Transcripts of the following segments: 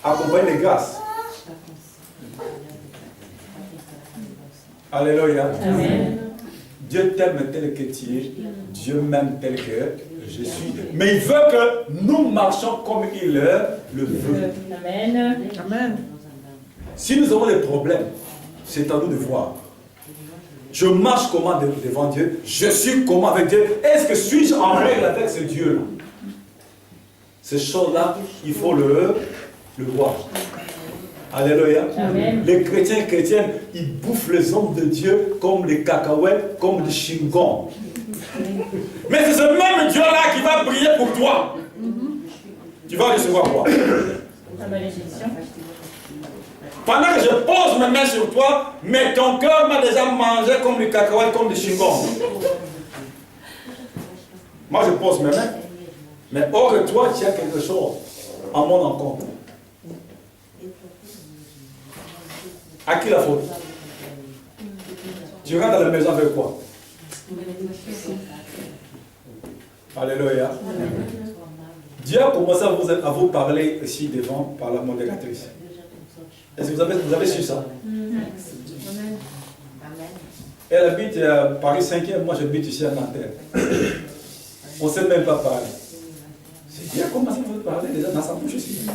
accompagné de grâce. Alléluia. Amen. Dieu t'aime tel que tu es, Dieu m'aime tel que je suis. Mais il veut que nous marchions comme il le veut. Amen. Amen. Si nous avons des problèmes, c'est à nous de voir. Je marche comment devant Dieu? Je suis comment avec Dieu? Est-ce que suis-je en règle avec ce Dieu-là? Ces choses-là, il faut le voir. Alléluia. Amen. Les chrétiens et chrétiennes, ils bouffent les hommes de Dieu comme des cacahuètes, comme des chewing-gums. Mais c'est ce même Dieu-là qui va briller pour toi. Tu vas recevoir quoi? La malédiction. Pendant que je pose mes mains sur toi, mais ton cœur m'a déjà mangé comme des cacahuètes, comme des chewing-gums. Moi, je pose mes mains. Mais hors de toi, tu as quelque chose en mon encontre. À qui la faute? Tu rentres dans la maison avec quoi? Alléluia. Dieu a commencé à vous parler ici devant par la modératrice. Est-ce que vous avez su ça? Elle habite à Paris 5e, moi j'habite ici à Nanterre. On ne sait même pas parler. C'est Dieu a commencé à vous parler déjà dans sa bouche ici.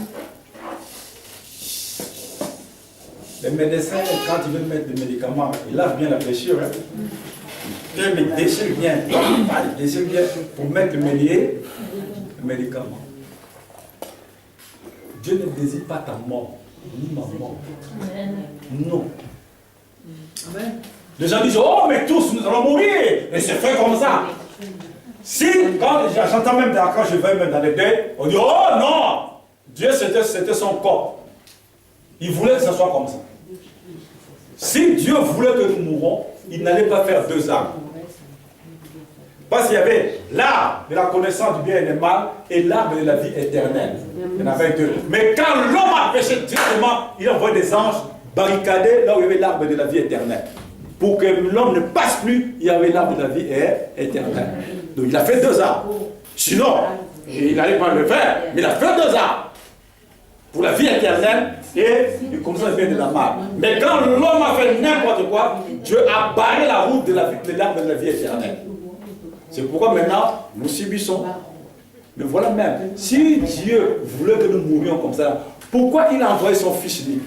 Les médecins, quand ils veulent mettre des médicaments, ils lavent bien la blessure. Hein. Ils déchirent bien. Ils déchirent bien pour mettre le médicament. Dieu ne désire pas ta mort, ni ma mort. Non. Amen. Les gens disent, oh, mais tous nous allons mourir. Et c'est fait comme ça. Si, quand j'entends même quand je vais même dans les deuils, on dit, oh non, Dieu c'était son corps. Il voulait que ce soit comme ça. Si Dieu voulait que nous mourons, il n'allait pas faire deux arbres. Parce qu'il y avait l'arbre de la connaissance du bien et du mal et l'arbre de la vie éternelle. Il y en avait deux. Mais quand l'homme a péché directement, il a envoyé des anges barricadés là où il y avait l'arbre de la vie éternelle. Pour que l'homme ne passe plus, il y avait l'arbre de la vie éternelle. Donc il a fait deux arbres. Sinon, il n'allait pas le faire, mais il a fait deux arbres. Pour la vie éternelle et il commence à faire de la mal. Mais quand l'homme a fait n'importe quoi, Dieu a barré la route de l'arbre de la vie éternelle. C'est pourquoi maintenant nous subissons. Mais voilà même, si Dieu voulait que nous mourions comme ça, pourquoi il a envoyé son fils lui?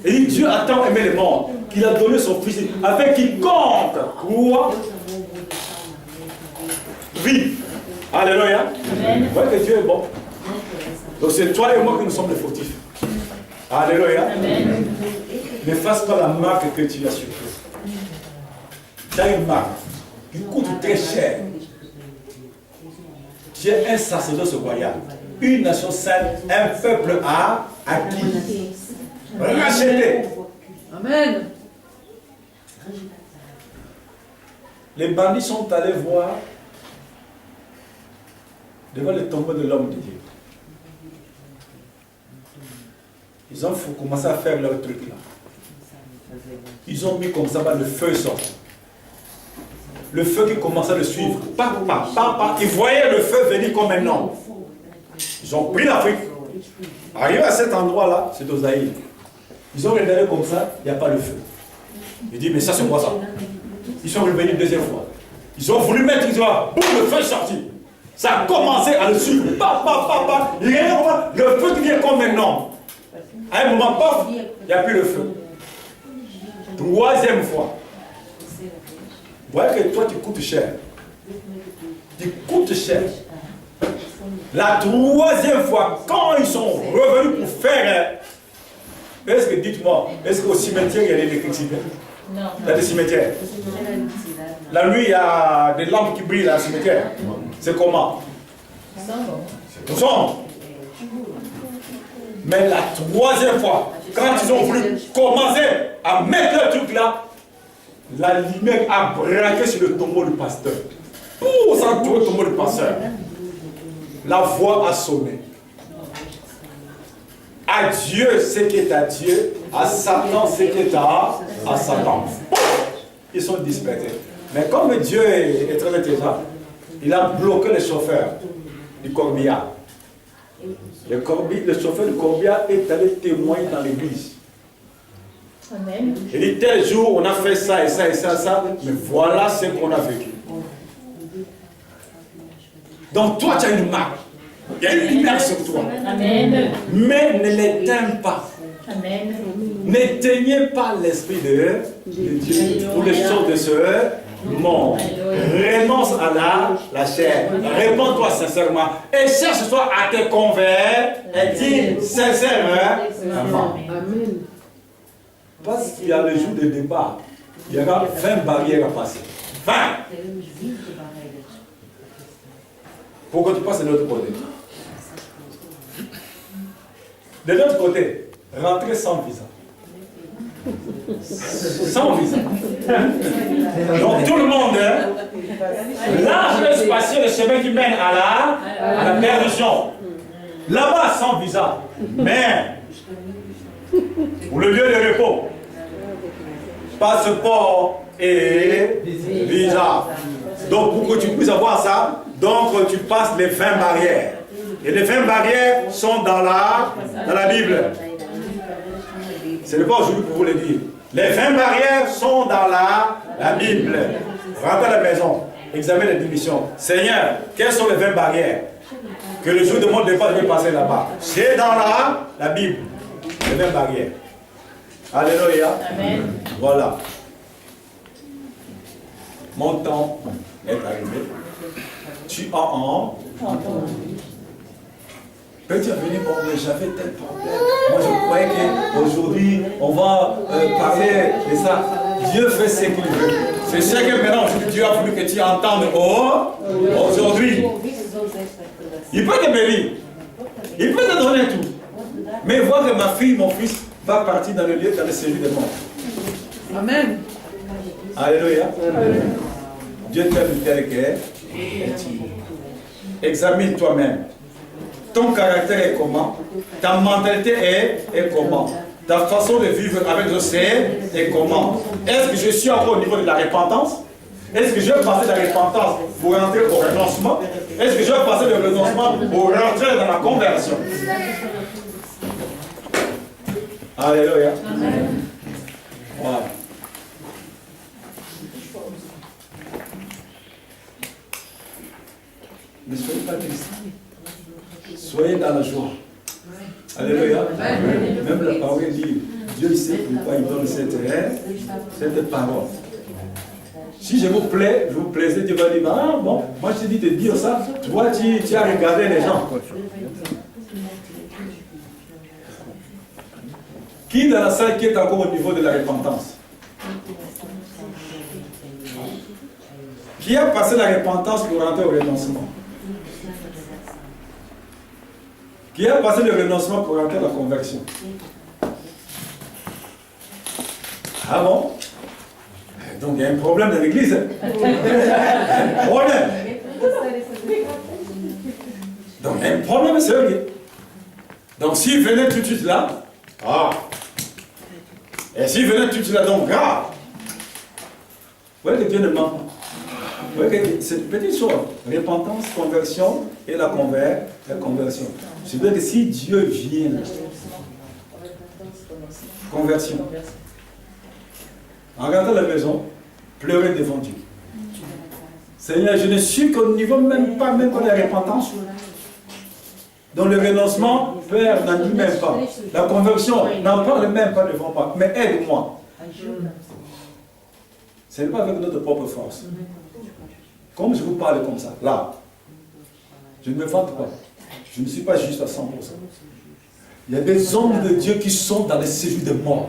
Et dit, Dieu a tant aimé le monde qu'il a donné son fils avec quiconque croit vit. Alléluia. Vous voyez que Dieu est bon. Donc c'est toi et moi que nous sommes les fautifs. Alléluia. Amen. Ne fasse pas la marque que tu as sur toi. Tu as une marque qui coûte très cher. Tu es un sacerdoce royal, une nation sainte, un peuple acquis, racheté. Amen. Les bandits sont allés voir devant le tombeau de l'homme de Dieu. Ils ont commencé à faire leur truc là. Ils ont mis comme ça, le feu sort. Le feu qui commençait à le suivre. Ils voyaient le feu venir comme un homme. Ils ont pris l'Afrique. Arrivé à cet endroit-là, c'est au Zaïre. Ils ont regardé comme ça, il n'y a pas le feu. Ils disent, mais ça c'est quoi ça? Ils sont revenus une deuxième fois. Ils ont voulu mettre, ils disent, boum, le feu est sorti. Ça a commencé à le suivre. Le feu devient comme un homme. À un moment, paf, il n'y a plus le feu. Troisième fois. Vous voyez que toi, tu coûtes cher. Tu coûtes cher. La troisième fois, quand ils sont revenus pour faire... Est-ce que, dites-moi, est-ce qu'au cimetière, il y a l'électricité? Non. Il y a des cimetières. La nuit, il y a des lampes qui brillent dans le cimetière. C'est comment? C'est sombre. Mais la troisième fois, quand ils ont voulu commencer à mettre le truc là, la lumière a braqué sur le tombeau du pasteur. Pour s'entourer le tombeau du pasteur. La voix a sonné. À Dieu ce qui est à Dieu, à Satan ce qui est à Satan. Ils sont dispersés. Mais comme Dieu est très intelligent, il a bloqué les chauffeurs du corbillard. Le chauffeur de corbillard est allé témoigner dans l'église. Amen. Il dit, tel jour, on a fait ça et ça et ça et ça, mais voilà ce qu'on a vécu. Donc toi, tu as une marque. Il y a une lumière sur toi. Amen. Mais ne l'éteins pas. Amen. N'éteignez pas l'esprit de Dieu pour les choses de ce monde. Renonce à la chair. Réponds-toi sincèrement. Et cherche-toi à te convaincre et dis sincèrement. Amen. Parce qu'il y a le jour de départ. Il y aura 20 barrières à passer. 20. Pour que tu passes de l'autre côté. De l'autre côté, rentrer sans visa. Sans visa. Donc tout le monde, large spacieux, le chemin qui mène à la perdition. Là-bas, sans visa. Mais, pour le lieu de repos, passeport et visa. Donc pour que tu puisses avoir ça, donc tu passes les 20 barrières. Et les 20 barrières sont dans la Bible. Ce n'est pas aujourd'hui pour vous le dire. Les 20 barrières sont dans la Bible. Rentrez à la maison, examinez les démissions. Seigneur, quelles sont les 20 barrières que le jour de mon départ je vais passer là-bas? C'est dans la Bible. Les 20 barrières. Alléluia. Amen. Voilà. Mon temps est arrivé. Tu as Petit est venu, bon, mais j'avais tel problème. Moi, je croyais qu'aujourd'hui, on va parler de ça. Dieu fait ce qu'il veut. C'est ce que maintenant, Dieu a voulu que tu entendes aujourd'hui. Il peut te bénir. Il peut te donner tout. Mais voir que ma fille, mon fils, va partir dans le lieu, dans le séjour des morts. Amen. Alléluia. Dieu t'aime tel qu'est. Examine toi-même. Ton caractère est comment? Ta mentalité est comment? Ta façon de vivre avec le Seigneur est comment? Est-ce que je suis encore au niveau de la repentance? Est-ce que je vais passer de la repentance pour rentrer au renoncement? Est-ce que je vais passer du renoncement pour rentrer dans la conversion? Alléluia. Voilà. Ne soyez pas tristes. Soyez dans la joie. Alléluia. Même la parole dit, Dieu sait pourquoi il donne cette parole. Si je vous plais, je vous plaisez, Dieu va dire, ah bon, moi je te dis de dire ça, toi tu as regardé les gens. Qui dans la salle qui est encore au niveau de la repentance? Qui a passé la repentance pour rentrer au renoncement? Qui a passé le renoncement pour rentrer à la conversion? Ah bon? Donc il y a un problème dans l'église. Un problème. Donc il y a un problème sérieux. Donc s'il venait tout de suite là, et s'il venait tout de suite là, donc grave. Vous voyez que Dieu ne ment pas. Vous voyez que c'est une petite chose. Repentance, conversion et la conversion. Je veux dire que si Dieu vient, conversion. En rentrant à la maison, pleurez devant Dieu. Seigneur, je ne suis qu'au niveau même pas de la repentance. Donc le renoncement, Père, n'en dit même pas. La conversion, n'en parle même pas devant moi. Mais aide-moi. Ce n'est pas avec notre propre force. Comme je vous parle comme ça, là, je ne me vante pas. Je ne suis pas juste à 100%. Il y a des hommes de Dieu qui sont dans les séjours de mort.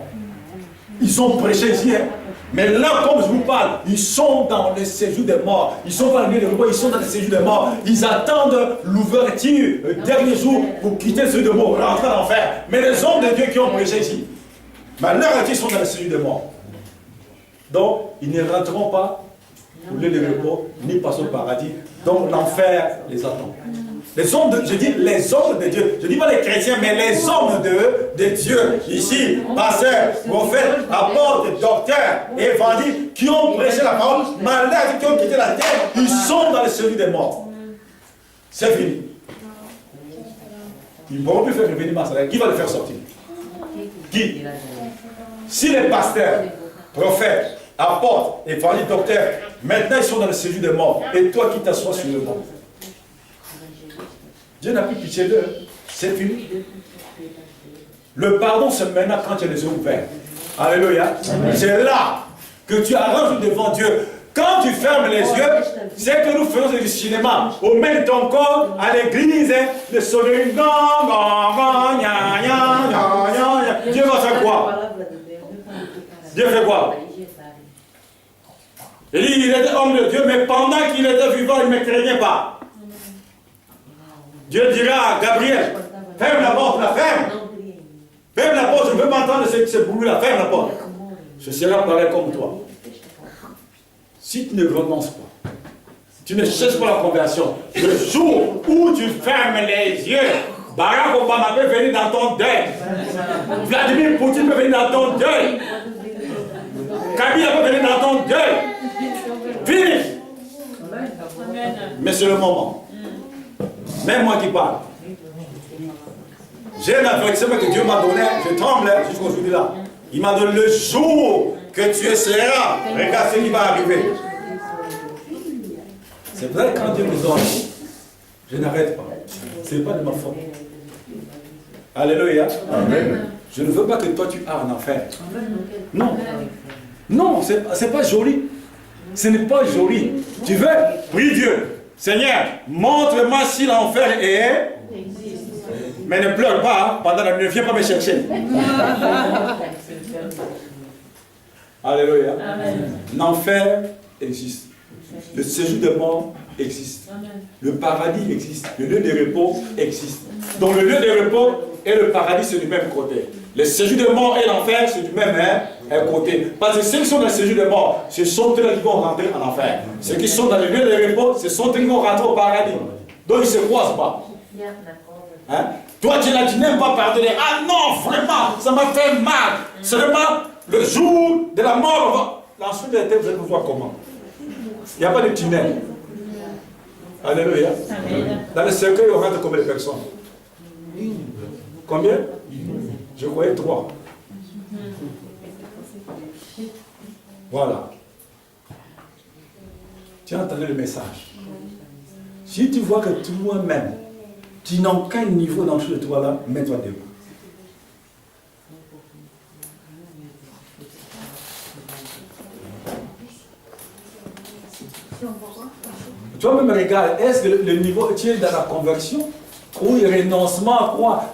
Ils ont prêché ici, hein? Mais là, comme je vous parle, ils sont dans les séjours de mort. Ils sont pas dans les repos, ils sont dans les séjours de mort. Ils attendent l'ouverture, le dernier jour, pour quitter le séjour de mort, rentrer en enfer. Mais les hommes de Dieu qui ont prêché ici, mais là, ils sont dans les séjours de mort. Donc, ils ne rentreront pas pour le repos, ni passer au paradis. Donc, l'enfer les attend. Les hommes de, je dis les hommes de Dieu, je ne dis pas les chrétiens, mais les hommes de Dieu, ici, pasteurs, prophètes, apôtres, docteurs, évangélistes, qui ont prêché la parole, malades, qui ont quitté la terre, ils sont dans le séjour des morts. C'est fini. Ils ne pourront plus faire revenir ma salaire. Qui va le faire sortir? Qui? Si les pasteurs, prophètes, apôtres, évangélistes, docteurs, maintenant ils sont dans le séjour des morts, et toi qui t'assois sur le banc, Dieu n'a plus pitié d'eux. C'est fini. Le pardon, c'est maintenant quand tu as les yeux ouverts. Alléluia. C'est là que tu arranges devant Dieu. Quand tu fermes les yeux, c'est que nous faisons du cinéma. On met ton corps à l'église, le soleil, Dieu va faire quoi? Dieu fait quoi? Il était homme de Dieu, mais pendant qu'il était vivant, il ne me craignait pas. Dieu dira à Gabriel, ferme la porte, la ferme. Ferme la porte, je veux m'entendre ce bruit-là, ferme la porte. Je serai pareil comme toi. Si tu ne renonces pas, tu ne cherches pas la conversion, le jour où tu fermes les yeux, Barack Obama peut venir dans ton deuil. Vladimir Poutine peut venir dans ton deuil. Kabila peut venir dans ton deuil. Fini. Mais c'est le moment. Même moi qui parle. J'ai l'avertissement que Dieu m'a donné, je tremble jusqu'aujourd'hui là. Il m'a donné le jour que tu essaieras. Regarde ce qui va arriver. C'est vrai, quand Dieu nous ordonne, je n'arrête pas. Ce n'est pas de ma faute. Alléluia. Amen. Je ne veux pas que toi tu ailles en enfer. Non. Non, ce n'est pas joli. Ce n'est pas joli. Tu veux? Prie Dieu. Seigneur, montre-moi si l'enfer est. Mais ne pleure pas pendant la nuit. Ne viens pas me chercher. Alléluia. L'enfer existe. Le séjour des morts existe. Le paradis existe. Le lieu de repos existe. Donc le lieu de repos et le paradis, c'est du même côté. Le séjour des morts et l'enfer, c'est du même côté. Parce que ceux qui sont dans le séjour des morts, ce sont eux qui vont rentrer en enfer. Ceux qui sont dans le lieu de repos, ce sont eux qui vont rentrer au paradis. Donc ils ne se croisent pas. Hein? Toi, tu n'aimes pas pardonner. Ah non, vraiment, ça m'a fait mal. Seulement, le jour de la mort, l'ensuite de l'été, vous allez voir comment. Il n'y a pas de tunnel. Alléluia. Dans le cercueil, on rentre combien de personnes? Combien? Je croyais 3. Voilà. Tu as entendu le message. Si tu vois que toi-même, tu n'as aucun niveau dans ce toi-là, mets-toi debout. Toi-même, regarde, est-ce que le niveau, tu es dans la conversion ou le renoncement à quoi?